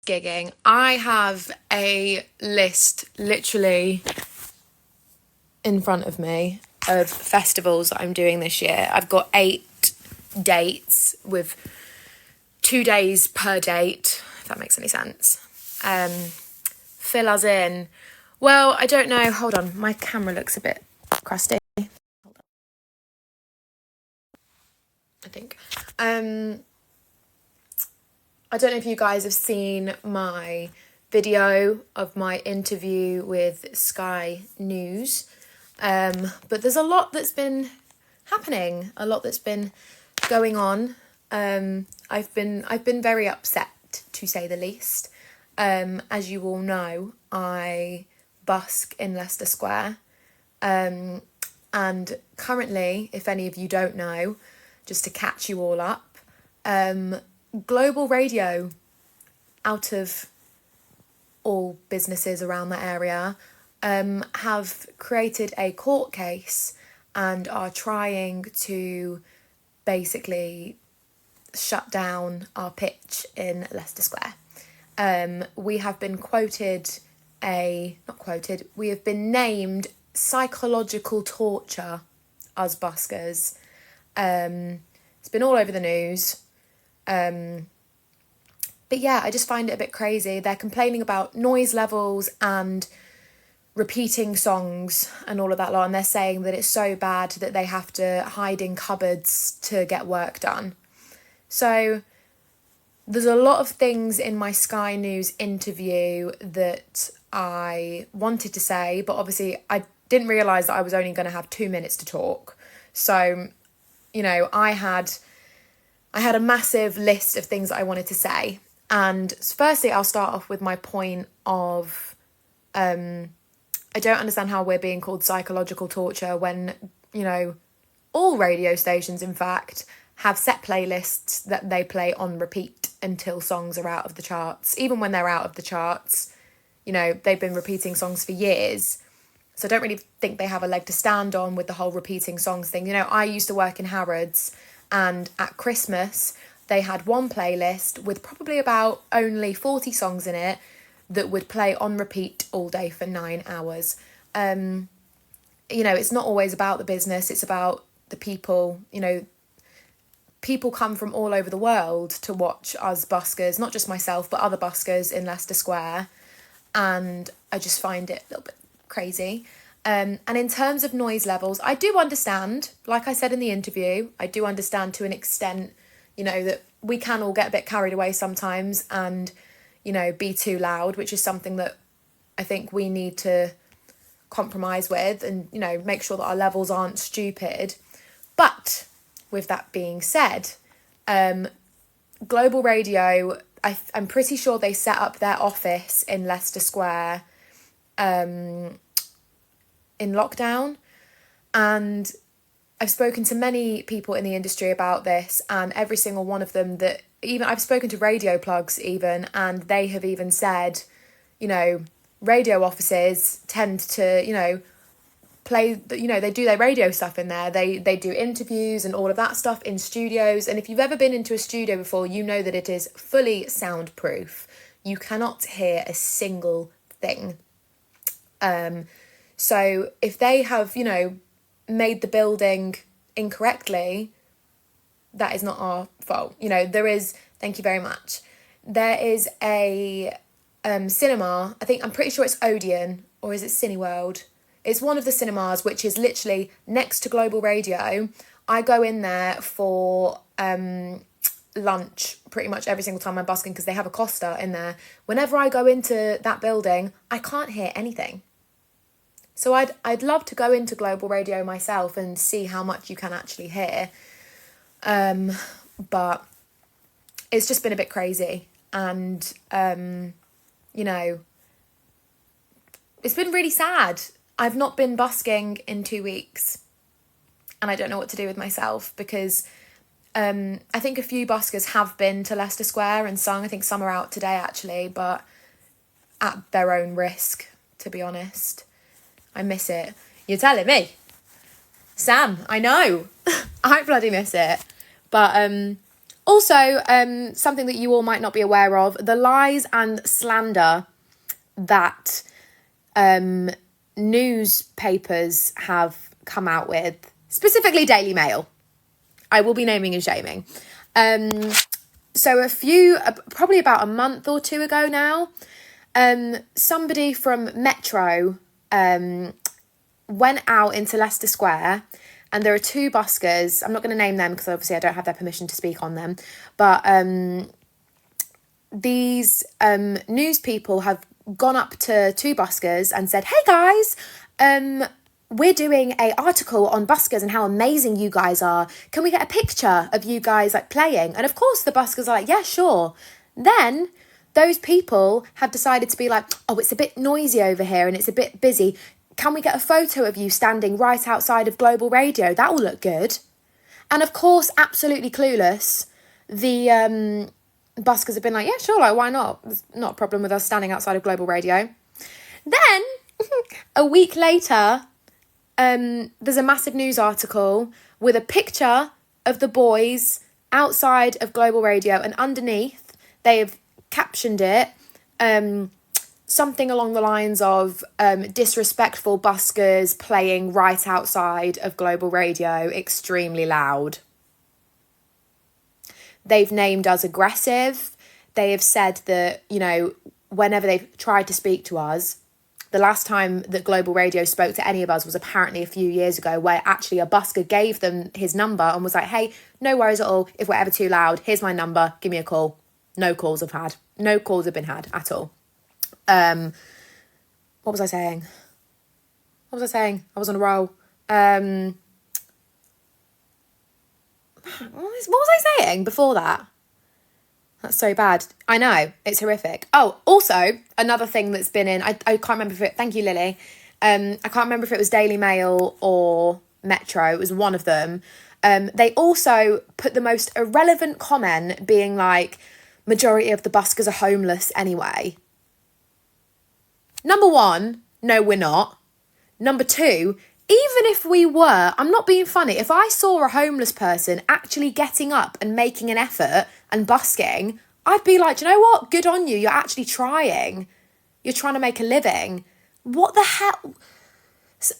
gigging. I have a list literally in front of me of festivals that I'm doing this year. I've got 8 dates with 2 days per date, if that makes any sense. Fill us in. Well, I don't know. Hold on. My camera looks a bit crusty. Hold on. I think. I don't know if you guys have seen my video of my interview with Sky News. But there's a lot that's been happening, a lot that's been going on. I've been very upset, to say the least. As you all know, I busk in Leicester Square. And currently, if any of you don't know, just to catch you all up, Global Radio, out of all businesses around that area, have created a court case and are trying to basically shut down our pitch in Leicester Square. We have been we have been named psychological torture, us buskers. It's been all over the news. But yeah, I just find it a bit crazy. They're complaining about noise levels and repeating songs and all of that lot, and they're saying that it's so bad that they have to hide in cupboards to get work done. So there's a lot of things in my Sky News interview that I wanted to say, but obviously I didn't realise that I was only going to have 2 minutes to talk. So, you know, I had a massive list of things that I wanted to say. And firstly, I'll start off with my point of I don't understand how we're being called psychological torture when, you know, all radio stations, in fact, have set playlists that they play on repeat until songs are out of the charts. Even when they're out of the charts, you know, they've been repeating songs for years. So I don't really think they have a leg to stand on with the whole repeating songs thing. You know, I used to work in Harrods, and at Christmas, they had one playlist with probably about only 40 songs in it that would play on repeat all day for 9 hours. You know, it's not always about the business, it's about the people. You know, people come from all over the world to watch us buskers, not just myself, but other buskers in Leicester Square. And I just find it a little bit crazy. And in terms of noise levels, I do understand, like I said in the interview, I do understand to an extent, you know, that we can all get a bit carried away sometimes and, you know, be too loud, which is something that I think we need to compromise with and, you know, make sure that our levels aren't stupid. But with that being said, Global Radio, I'm pretty sure they set up their office in Leicester Square in lockdown, and I've spoken to many people in the industry about this, and every single one of them that even I've spoken to radio plugs even, and they have even said, you know, radio offices tend to, you know, play, you know, they do their radio stuff in there. They do interviews and all of that stuff in studios. And if you've ever been into a studio before, you know that it is fully soundproof. You cannot hear a single thing. So if they have, you know, made the building incorrectly, that is not our fault. You know, there is, thank you very much. There is a cinema, I'm pretty sure it's Odeon, or is it Cineworld? It's one of the cinemas, which is literally next to Global Radio. I go in there for lunch pretty much every single time I'm busking because they have a Costa in there. Whenever I go into that building, I can't hear anything. So I'd love to go into Global Radio myself and see how much you can actually hear. But it's just been a bit crazy. And, you know, it's been really sad. I've not been busking in 2 weeks. And I don't know what to do with myself because I think a few buskers have been to Leicester Square and sung. I think some are out today actually, but at their own risk, to be honest. I miss it. You're telling me? Sam, I know. I bloody miss it. But Also, something that you all might not be aware of, the lies and slander that newspapers have come out with, specifically Daily Mail. I will be naming and shaming. So probably about a month or two ago now, somebody from Metro went out into Leicester Square, and there are two buskers. I'm not going to name them because obviously I don't have their permission to speak on them. But these news people have gone up to two buskers and said, "Hey guys, we're doing a article on buskers and how amazing you guys are. Can we get a picture of you guys like playing?" And of course the buskers are like, "Yeah, sure." Then those people have decided to be like, "Oh, it's a bit noisy over here and it's a bit busy. Can we get a photo of you standing right outside of Global Radio? That will look good." And of course, absolutely clueless, the buskers have been like, "Yeah, sure, like, why not? There's not a problem with us standing outside of Global Radio." Then, a week later, there's a massive news article with a picture of the boys outside of Global Radio, and underneath, they have captioned it, something along the lines of disrespectful buskers playing right outside of Global Radio, extremely loud. They've named us aggressive. They have said that, you know, whenever they've tried to speak to us, the last time that Global Radio spoke to any of us was apparently a few years ago, where actually a busker gave them his number and was like, "Hey, no worries at all. If we're ever too loud, here's my number. Give me a call." No calls have been had at all. What was I saying? I was on a roll. What was I saying before that? That's so bad. I know, it's horrific. Oh, also, another thing that's been in, I can't remember if it, thank you, Lily. I can't remember if it was Daily Mail or Metro. It was one of them. They also put the most irrelevant comment being like, "Majority of the buskers are homeless anyway." Number one, no, we're not. Number two, even if we were, I'm not being funny, if I saw a homeless person actually getting up and making an effort and busking, I'd be like, "Do you know what? Good on you. You're actually trying. You're trying to make a living." What the hell?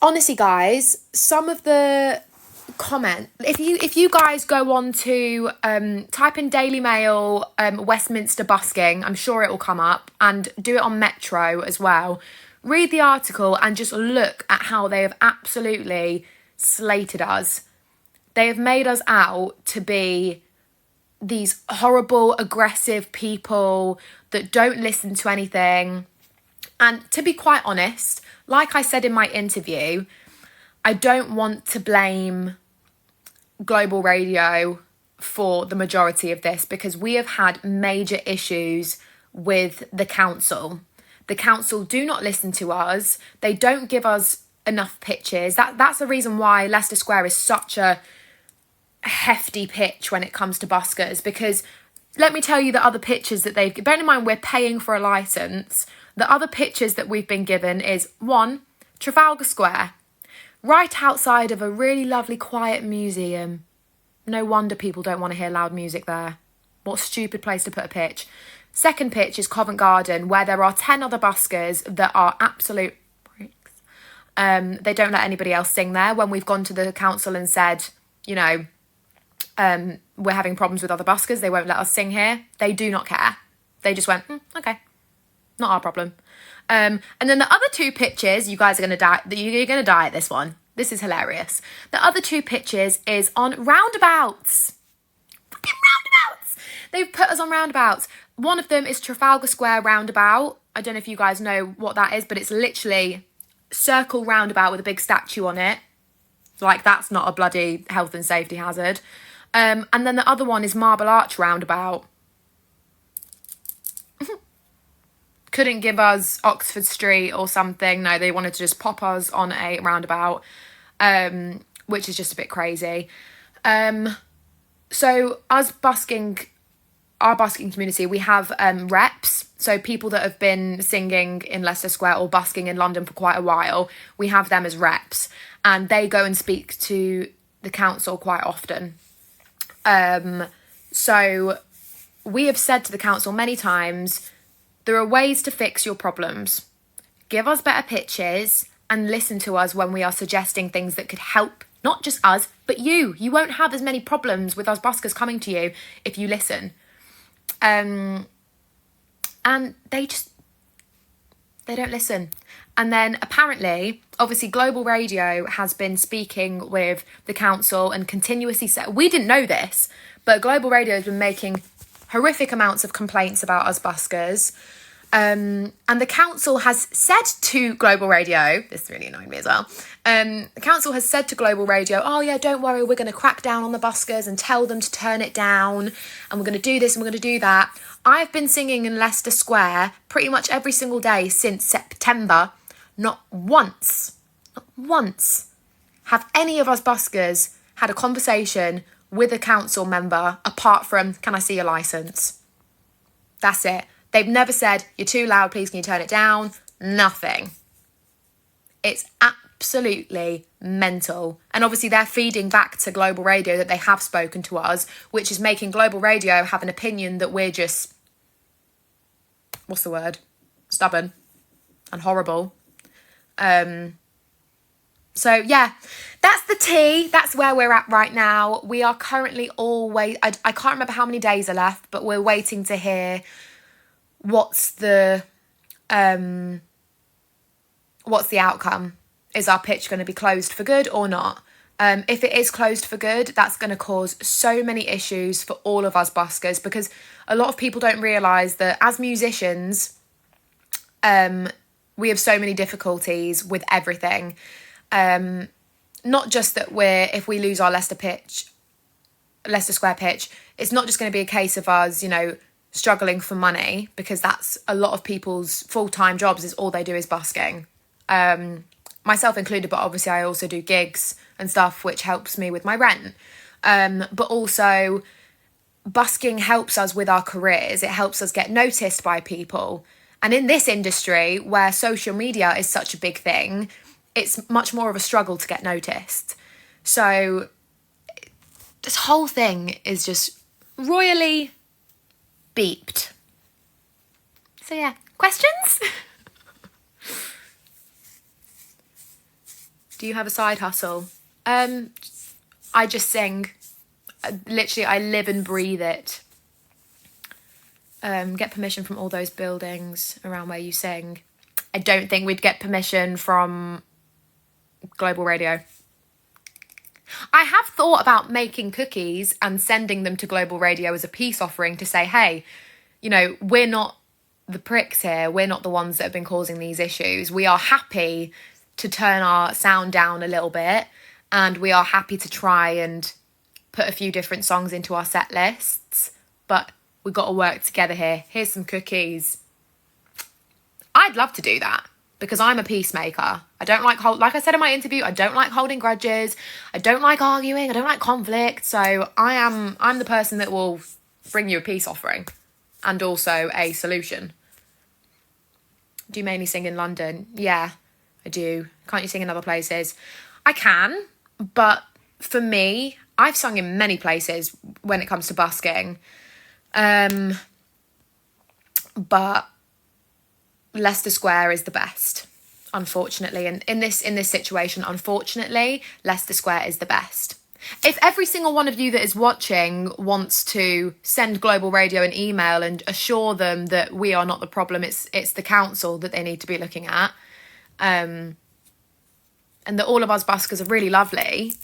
Honestly, guys, some of the comment, if you guys go on to type in Daily Mail Westminster busking, I'm sure it will come up, and do it on Metro as well. Read the article and just look at how they have absolutely slated us. They have made us out to be these horrible, aggressive people that don't listen to anything. And to be quite honest, like I said in my interview, I don't want to blame Global Radio for the majority of this, because we have had major issues with the council. The council do not listen to us. They don't give us enough pitches. That's the reason why Leicester Square is such a hefty pitch when it comes to buskers, because let me tell you the other pitches that they've, bearing in mind we're paying for a licence, the other pitches that we've been given is, one, Trafalgar Square, right outside of a really lovely quiet museum. No wonder people don't want to hear loud music there. What a stupid place to put a pitch. Second pitch is Covent Garden, where there are 10 other buskers that are absolute pricks. They don't let anybody else sing there. When we've gone to the council and said, you know, we're having problems with other buskers, they won't let us sing here. They do not care. They just went, okay, not our problem. And then the other two pitches, you guys are going to die. You're going to die at this one. This is hilarious. The other two pitches is on roundabouts. Fucking roundabouts. They've put us on roundabouts. One of them is Trafalgar Square roundabout. I don't know if you guys know what that is, but it's literally circle roundabout with a big statue on it. Like, that's not a bloody health and safety hazard. And then the other one is Marble Arch roundabout. Couldn't give us Oxford Street or something. No, they wanted to just pop us on a roundabout, which is just a bit crazy. So us busking, our busking community, we have reps. So people that have been singing in Leicester Square or busking in London for quite a while, we have them as reps. And they go and speak to the council quite often. So we have said to the council many times, there are ways to fix your problems. Give us better pitches and listen to us when we are suggesting things that could help not just us, but you. You won't have as many problems with us buskers coming to you if you listen. And they don't listen. And then apparently, obviously, Global Radio has been speaking with the council and continuously said, we didn't know this, but Global Radio has been making horrific amounts of complaints about us buskers. And the council has said to Global Radio, this really annoyed me as well, the council has said to Global Radio, oh yeah, don't worry, we're going to crack down on the buskers and tell them to turn it down, and we're going to do this and we're going to do that. I've been singing in Leicester Square pretty much every single day since September. Not once have any of us buskers had a conversation with a council member apart from, can I see your licence? That's it. They've never said, you're too loud, please can you turn it down? Nothing. It's absolutely mental. And obviously they're feeding back to Global Radio that they have spoken to us, which is making Global Radio have an opinion that we're just, what's the word? Stubborn and horrible. So yeah, that's the tea. That's where we're at right now. We are currently I can't remember how many days are left, but we're waiting to hear what's the outcome. Is our pitch going to be closed for good or not? If it is closed for good, that's going to cause so many issues for all of us buskers, because a lot of people don't realise that as musicians, we have so many difficulties with everything. Not just that if we lose our Leicester Square pitch, it's not just going to be a case of us, struggling for money, because that's a lot of people's full-time jobs is all they do is busking. Myself included, but obviously I also do gigs and stuff, which helps me with my rent. But also busking helps us with our careers. It helps us get noticed by people. And in this industry where social media is such a big thing, it's much more of a struggle to get noticed. So this whole thing is just royally beeped. So yeah, questions? Do you have a side hustle? I just sing. Literally, I live and breathe it. Get permission from all those buildings around where you sing. I don't think we'd get permission from Global Radio. I have thought about making cookies and sending them to Global Radio as a peace offering to say, hey, we're not the pricks here. We're not the ones that have been causing these issues. We are happy to turn our sound down a little bit, and we are happy to try and put a few different songs into our set lists, but we've got to work together here. Here's some cookies. I'd love to do that because I'm a peacemaker. I don't like like I said in my interview, I don't like holding grudges. I don't like arguing. I don't like conflict. So I'm the person that will bring you a peace offering and also a solution. Do you mainly sing in London? Yeah, I do. Can't you sing in other places? I can, but for me, I've sung in many places when it comes to busking. But Leicester Square is the best, unfortunately. And in this situation, unfortunately, Leicester Square is the best. If every single one of you that is watching wants to send Global Radio an email and assure them that we are not the problem, it's the council that they need to be looking at, and that all of us buskers are really lovely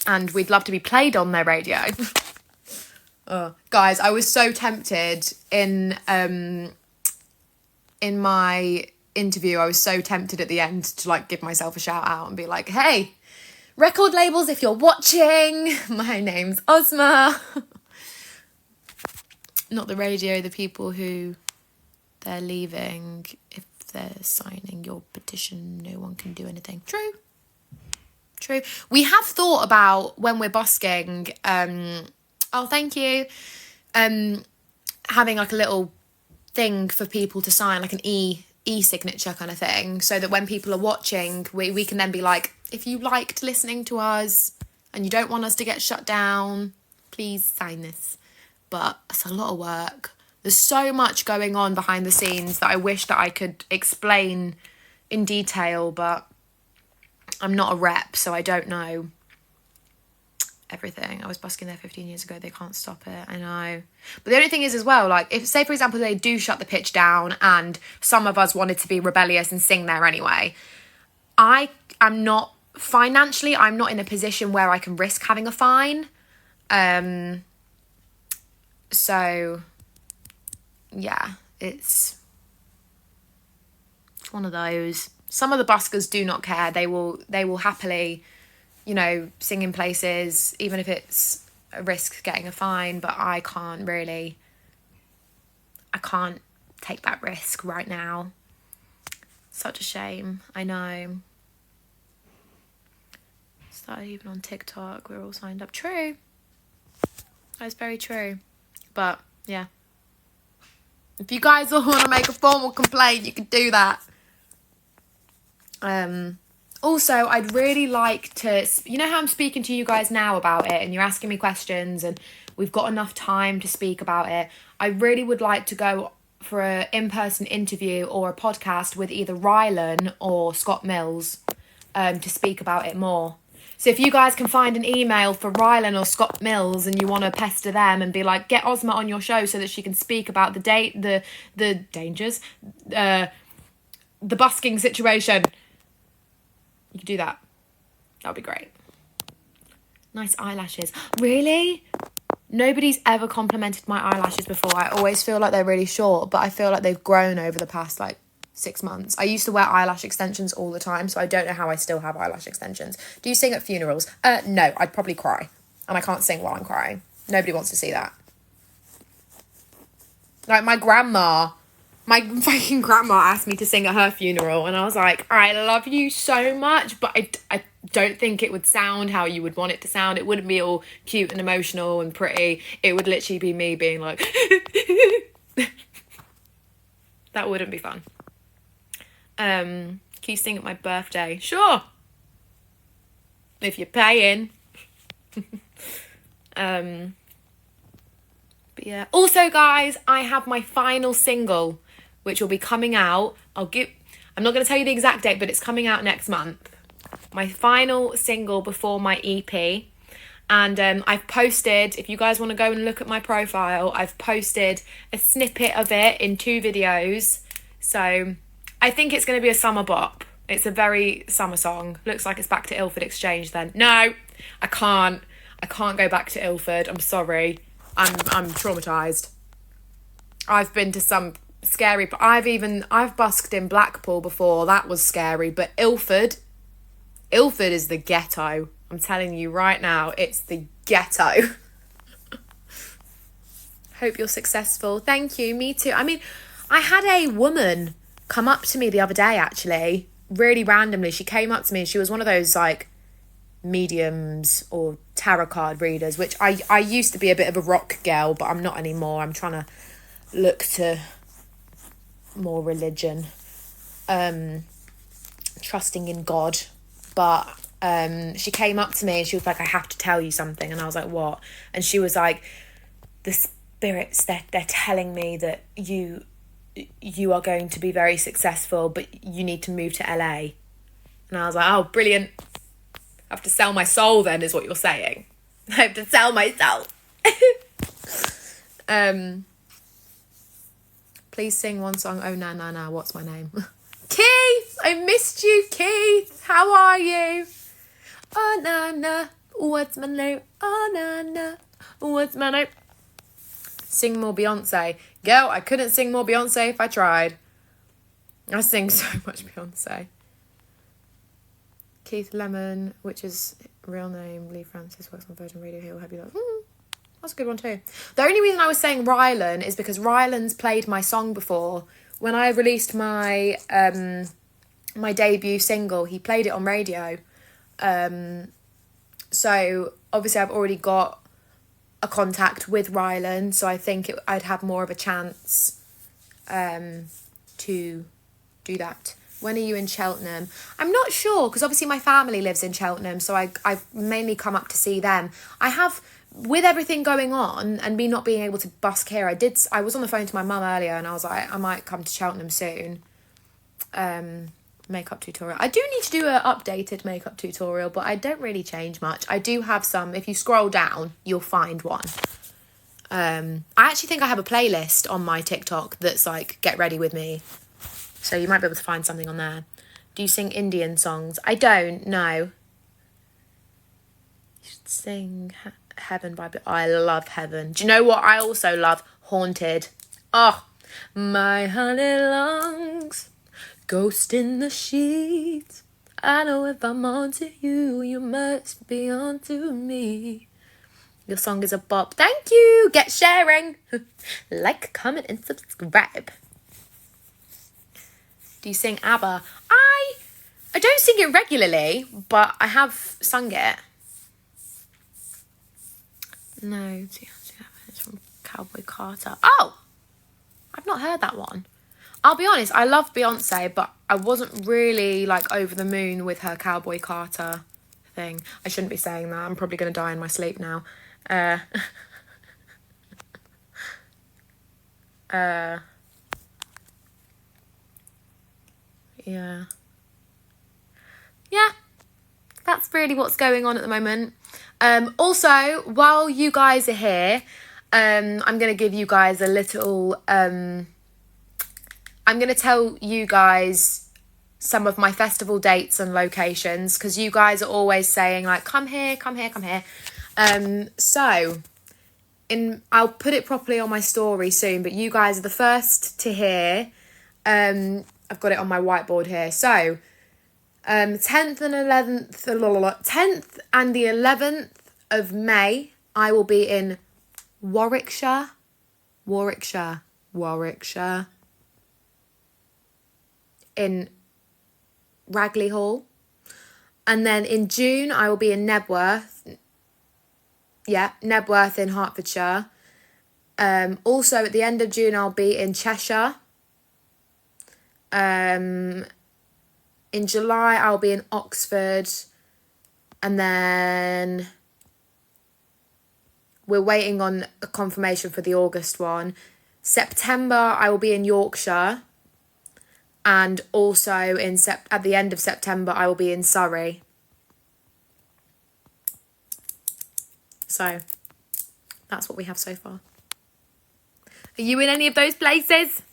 and we'd love to be played on their radio. Oh, guys, I was so tempted in my interview. I was so tempted at the end to give myself a shout out and be like, hey, record labels, if you're watching, my name's Ozma. Not the radio, the people who they're leaving. If they're signing your petition, no one can do anything. True. We have thought about when we're busking, oh, thank you, having a little thing for people to sign, an e-signature kind of thing, so that when people are watching, we can then be like, if you liked listening to us and you don't want us to get shut down, please sign this. but it's a lot of work. There's so much going on behind the scenes that I wish that I could explain in detail, but I'm not a rep, so I don't know everything. I was busking there 15 years ago. They can't stop it. I know. But the only thing is as well, like, if, say, for example, they do shut the pitch down and some of us wanted to be rebellious and sing there anyway, I am not, financially, I'm not in a position where I can risk having a fine. So, yeah, it's one of those. Some of the buskers do not care. They will happily, you know, sing in places, even if it's a risk getting a fine, but I can't take that risk right now. Such a shame, I know. Started even on TikTok, we're all signed up. True. That's very true. But, yeah. If you guys all want to make a formal complaint, you can do that. Also, I'd really like to, you know how I'm speaking to you guys now about it and you're asking me questions and we've got enough time to speak about it. I really would like to go for an in-person interview or a podcast with either Rylan or Scott Mills to speak about it more. So if you guys can find an email for Rylan or Scott Mills and you want to pester them and be like, get Ozma on your show so that she can speak about the dangers, the busking situation, you could do that. That would be great. Nice eyelashes. Really? Nobody's ever complimented my eyelashes before. I always feel like they're really short, but I feel like they've grown over the past, 6 months. I used to wear eyelash extensions all the time, so I don't know how I still have eyelash extensions. Do you sing at funerals? No, I'd probably cry. And I can't sing while I'm crying. Nobody wants to see that. Like, my fucking grandma asked me to sing at her funeral, and I was like, I love you so much, but I don't think it would sound how you would want it to sound. It wouldn't be all cute and emotional and pretty. It would literally be me being like... That wouldn't be fun. Can you sing at my birthday? Sure. If you're paying. But yeah. Also, guys, I have my final single, which will be coming out. I'm not going to tell you the exact date, but it's coming out next month. My final single before my EP. And I've posted, if you guys want to go and look at my profile, I've posted a snippet of it in 2 videos. So I think it's going to be a summer bop. It's a very summer song. Looks like it's back to Ilford Exchange then. No, I can't go back to Ilford. I'm sorry. I'm traumatised. I've been to some scary... I've busked in Blackpool before. That was scary. But Ilford is the ghetto. I'm telling you right now, it's the ghetto. Hope you're successful. Thank you. Me too. I mean, I had a woman come up to me the other day, actually, really randomly. She came up to me and she was one of those, mediums or tarot card readers, which I used to be a bit of a rock girl, but I'm not anymore. I'm trying to look to more religion, trusting in God. But she came up to me and she was like, I have to tell you something. And I was like, what? And she was like, the spirits, they're telling me that you are going to be very successful, but you need to move to LA. And I was like, oh, brilliant. I have to sell my soul then, is what you're saying. I have to sell my soul. Please sing one song. Oh, no, what's my name? Keith, I missed you, Keith. How are you? Oh, na, what's my name? Oh, na, what's my name? Sing more Beyonce. Girl, I couldn't sing more Beyonce if I tried. I sing so much Beyonce. Keith Lemon, which is real name. Lee Francis, works on Virgin Radio. He'll have you like, that's a good one too. The only reason I was saying Rylan is because Rylan's played my song before. When I released my my debut single, he played it on radio. So obviously I've already got a contact with Rylan, so I think I'd have more of a chance to do that. When are you in Cheltenham? I'm not sure, because obviously my family lives in Cheltenham, so I mainly come up to see them. I have with everything going on and me not being able to busk here, I was on the phone to my mum earlier and I was like, I might come to Cheltenham soon. Makeup tutorial. I do need to do an updated makeup tutorial, but I don't really change much. I do have some. If you scroll down, you'll find one. I actually think I have a playlist on my TikTok that's like get ready with me, so you might be able to find something on there. Do you sing Indian songs? I don't. No. You should sing Heaven by. I love Heaven. Do you know what I also love? Haunted. Oh, my honey longs. Ghost in the sheets. I know if I'm onto you, you must be onto me. Your song is a bop. Thank you. Get sharing. Like, comment, and subscribe. Do you sing ABBA? I don't sing it regularly, but I have sung it. No, it's from Cowboy Carter. Oh, I've not heard that one. I'll be honest, I love Beyonce, but I wasn't really like over the moon with her Cowboy Carter thing. I shouldn't be saying that. I'm probably going to die in my sleep now. Yeah. That's really what's going on at the moment. Also, while you guys are here, I'm going to give you guys a little... I'm going to tell you guys some of my festival dates and locations, because you guys are always saying like, come here, come here, come here. So I'll put it properly on my story soon, but you guys are the first to hear. I've got it on my whiteboard here. So 10th and 11th of May, I will be in Warwickshire. In Ragley Hall. And then in June, I will be in Nebworth. Yeah, Nebworth in Hertfordshire. Also, at the end of June, I'll be in Cheshire. In July, I'll be in Oxford. And then we're waiting on a confirmation for the August one. September, I will be in Yorkshire. And also at the end of September, I will be in Surrey. So that's what we have so far. Are you in any of those places?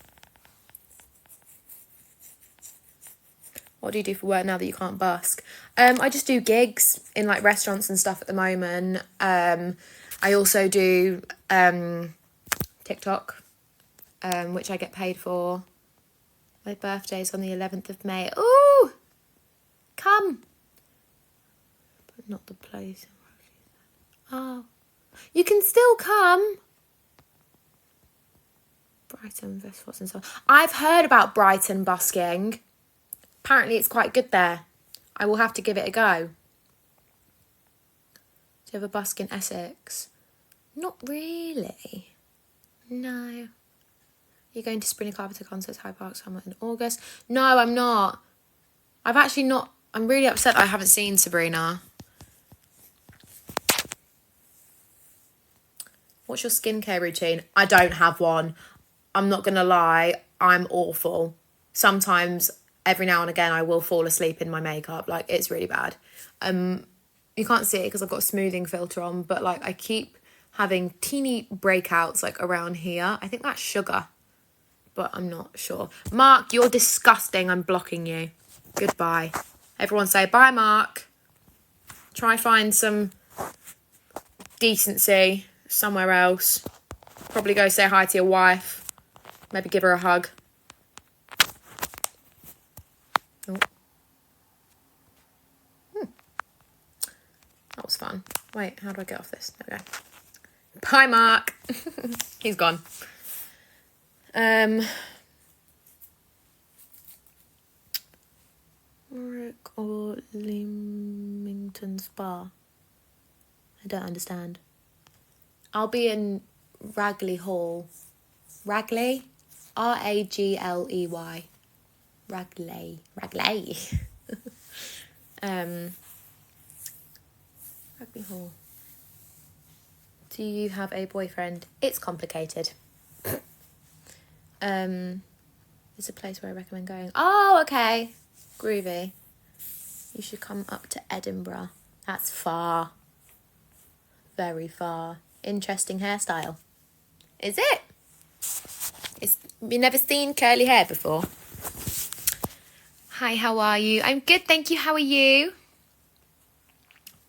What do you do for work now that you can't busk? I just do gigs in like restaurants and stuff at the moment. I also do TikTok, which I get paid for. My birthday's on the 11th of May. Ooh! Come! But not the place. Oh. You can still come. Brighton, Vesfoss and so on. I've heard about Brighton busking. Apparently it's quite good there. I will have to give it a go. Do you have a busk in Essex? Not really. No. You're going to Sabrina Carpenter concerts, Hyde Park Summer in August? No, I'm not. I've actually not... I'm really upset that I haven't seen Sabrina. What's your skincare routine? I don't have one. I'm not going to lie. I'm awful. Sometimes, every now and again, I will fall asleep in my makeup. Like, it's really bad. You can't see it because I've got a smoothing filter on, but, like, I keep having teeny breakouts, like, around here. I think that's sugar. But I'm not sure. Mark, you're disgusting. I'm blocking you. Goodbye. Everyone say bye, Mark. Try find some decency somewhere else. Probably go say hi to your wife. Maybe give her a hug. Oh. That was fun. Wait, how do I get off this? There we go. Bye, Mark. He's gone. Warwick or Leamington Spa? I don't understand. I'll be in Ragley Hall. Ragley? Ragley. Ragley. Ragley Hall. Do you have a boyfriend? It's complicated. It's a place where I recommend going. Oh, okay. Groovy. You should come up to Edinburgh. That's far. Very far. Interesting hairstyle. Is it? You've never seen curly hair before? Hi, how are you? I'm good, thank you. How are you?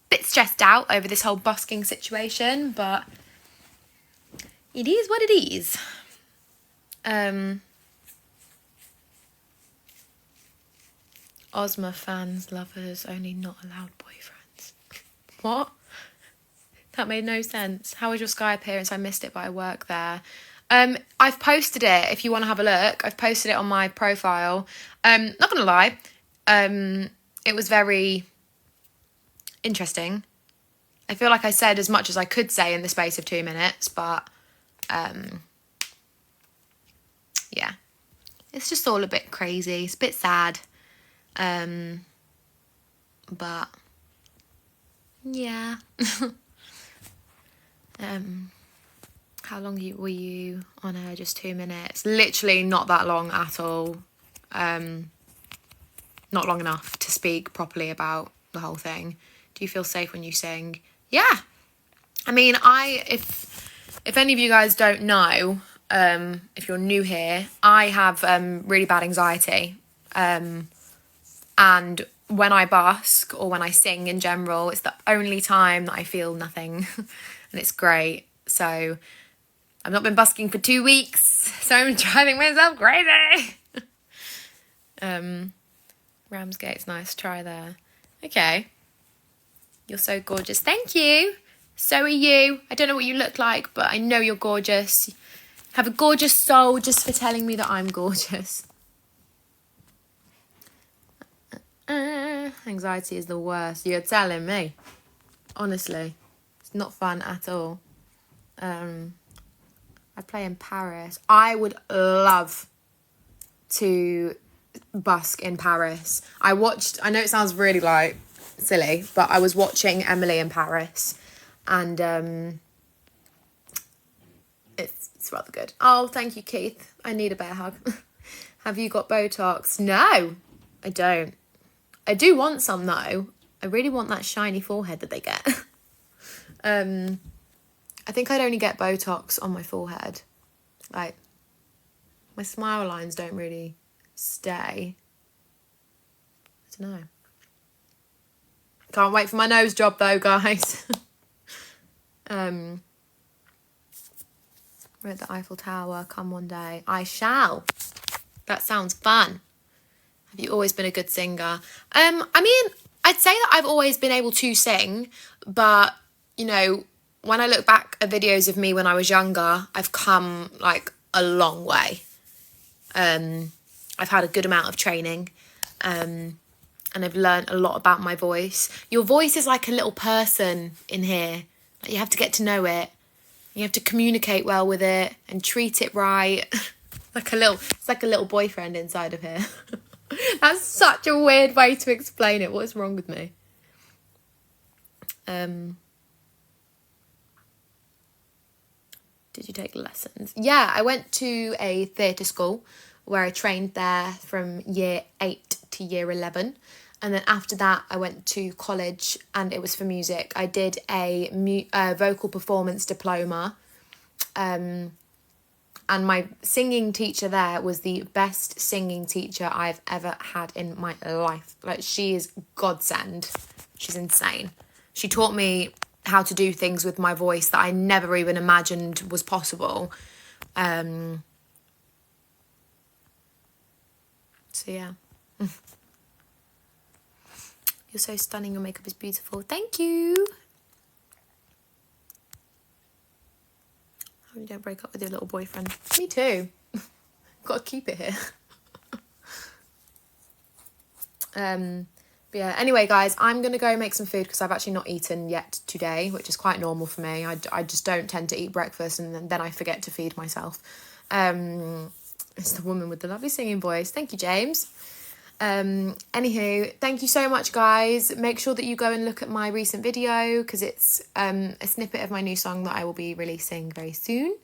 Bit stressed out over this whole busking situation, but it is what it is. Ozma fans, lovers, only not allowed boyfriends. What? That made no sense. How was your Sky appearance? I missed it, but I work there. I've posted it if you want to have a look. I've posted it on my profile. Not gonna lie, it was very interesting. I feel like I said as much as I could say in the space of 2 minutes, but yeah, it's just all a bit crazy. It's a bit sad, but yeah. How long were you on air? Just 2 minutes. Literally not that long at all. Not long enough to speak properly about the whole thing. Do you feel safe when you sing? Yeah. I mean, if any of you guys don't know, if you're new here, I have really bad anxiety. And when I busk or when I sing in general, it's the only time that I feel nothing. And it's great. So I've not been busking for 2 weeks, so I'm driving myself crazy. Ramsgate's nice, try there. Okay. You're so gorgeous. Thank you. So are you. I don't know what you look like, but I know you're gorgeous. Have a gorgeous soul just for telling me that I'm gorgeous. Anxiety is the worst. You're telling me. Honestly. It's not fun at all. I play in Paris. I would love to busk in Paris. I know it sounds really like silly, but I was watching Emily in Paris, and it's rather good. Oh, thank you, Keith. I need a bear hug. Have you got Botox? No, I don't. I do want some though. I really want that shiny forehead that they get. I think I'd only get Botox on my forehead. Like, my smile lines don't really stay. I don't know. Can't wait for my nose job though, guys. We're at the Eiffel Tower. Come one day. I shall. That sounds fun. Have you always been a good singer? I mean, I'd say that I've always been able to sing, but, you know, when I look back at videos of me when I was younger, I've come, like, a long way. I've had a good amount of training, and I've learned a lot about my voice. Your voice is like a little person in here. Like, you have to get to know it. You have to communicate well with it and treat it right. It's like a little boyfriend inside of here. That's such a weird way to explain it. What's wrong with me? Did you take lessons? Yeah, I went to a theatre school where I trained there from year 8 to year 11. And then after that, I went to college and it was for music. I did a vocal performance diploma. And my singing teacher there was the best singing teacher I've ever had in my life. Like, she is godsend. She's insane. She taught me how to do things with my voice that I never even imagined was possible. So yeah. You're so stunning. Your makeup is beautiful. Thank you. Hope you don't break up with your little boyfriend. Me too. Got to keep it here. But yeah, anyway, guys, I'm going to go make some food because I've actually not eaten yet today, which is quite normal for me. I just don't tend to eat breakfast and then I forget to feed myself. It's the woman with the lovely singing voice. Thank you, James. Anywho, thank you so much, guys. Make sure that you go and look at my recent video, because it's a snippet of my new song that I will be releasing very soon.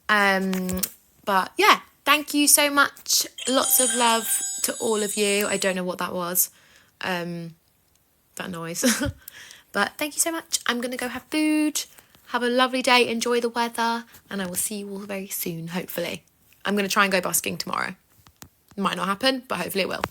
But yeah, thank you so much. Lots of love to all of you. I don't know what that was, that noise. But thank you so much. I'm gonna go have food. Have a lovely day, enjoy the weather, and I will see you all very soon, hopefully. I'm going to try and go busking tomorrow. Might not happen, but hopefully it will.